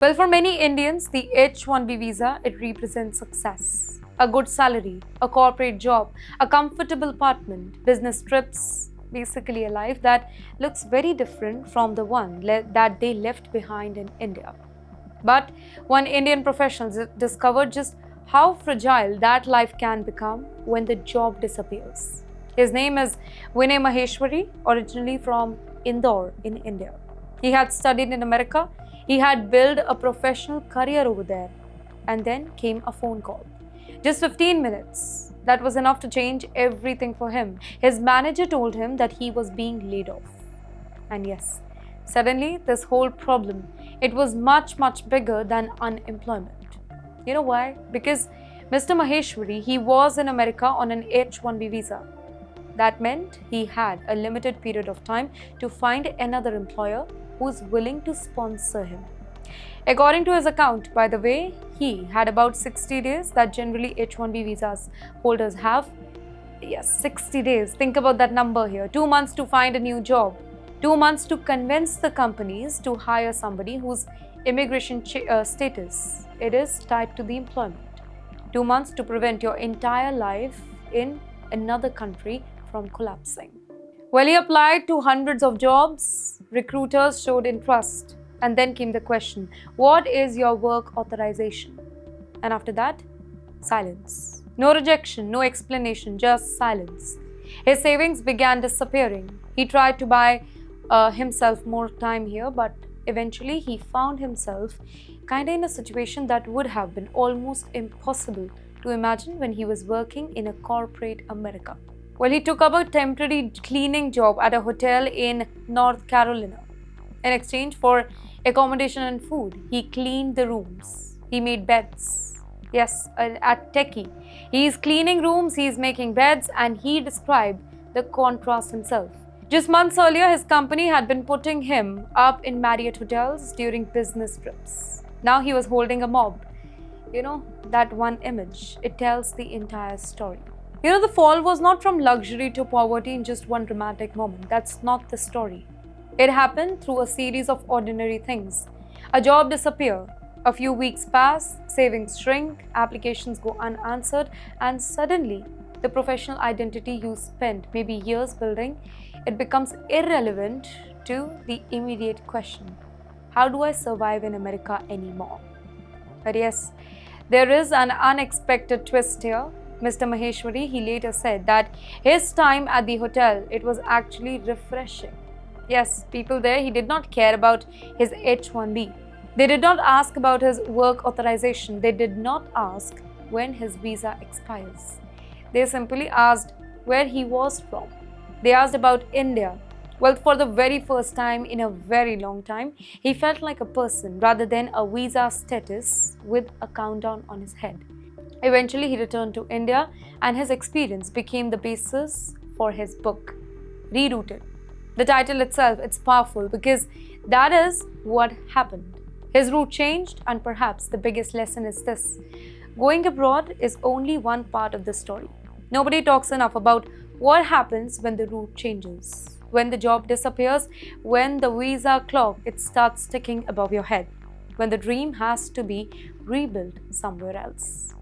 Well, for many Indians, the H-1B visa, it represents success. A good salary, a corporate job, a comfortable apartment, business trips, basically a life that looks very different from the one that they left behind in India. But one Indian professional discovered just how fragile that life can become when the job disappears. His name is Vinay Maheshwari, originally from Indore in India. He had studied in America, he had built a professional career over there, and then came a phone call. Just 15 minutes. That was enough to change everything for him. His manager told him that he was being laid off. And yes, suddenly this whole problem, it was much bigger than unemployment. You know why? Because Mr. Maheshwari, he was in America on an H-1B visa. That meant he had a limited period of time to find another employer who's willing to sponsor him. According to his account, by the way, he had about 60 days that generally H-1B visas holders have. Yes, 60 days. Think about that number here. 2 months to find a new job. 2 months to convince the companies to hire somebody whose immigration status it is tied to the employment. 2 months to prevent your entire life in another country from collapsing. Well, he applied to hundreds of jobs. Recruiters showed interest. And then came the question, what is your work authorization? And after that, silence. No rejection, no explanation, just silence. His savings began disappearing. He tried to buy himself more time here, but eventually he found himself kinda in a situation that would have been almost impossible to imagine when he was working in a corporate America. Well, he took up a temporary cleaning job at a hotel in North Carolina. In exchange for accommodation and food, he cleaned the rooms. He made beds. Yes, at Techies. He's cleaning rooms, he's making beds, and he described the contrast himself. Just months earlier, his company had been putting him up in Marriott hotels during business trips. Now he was holding a mob. You know, that one image, it tells the entire story. You know, the fall was not from luxury to poverty in just one dramatic moment. That's not the story. It happened through a series of ordinary things. A job disappears, a few weeks pass, savings shrink, applications go unanswered, and suddenly the professional identity you spent maybe years building, it becomes irrelevant to the immediate question, how do I survive in America anymore? But yes, there is an unexpected twist here. Mr. Maheshwari, he later said that his time at the hotel, it was actually refreshing. Yes, people there, he did not care about his H-1B. They did not ask about his work authorization. They did not ask when his visa expires. They simply asked where he was from. They asked about India. Well, for the very first time in a very long time, he felt like a person rather than a visa status with a countdown on his head. Eventually, he returned to India and his experience became the basis for his book, Rerouted. The title itself, it's powerful because that is what happened. His route changed, and perhaps the biggest lesson is this. Going abroad is only one part of the story. Nobody talks enough about what happens when the route changes, when the job disappears, when the visa clock, it starts ticking above your head, when the dream has to be rebuilt somewhere else.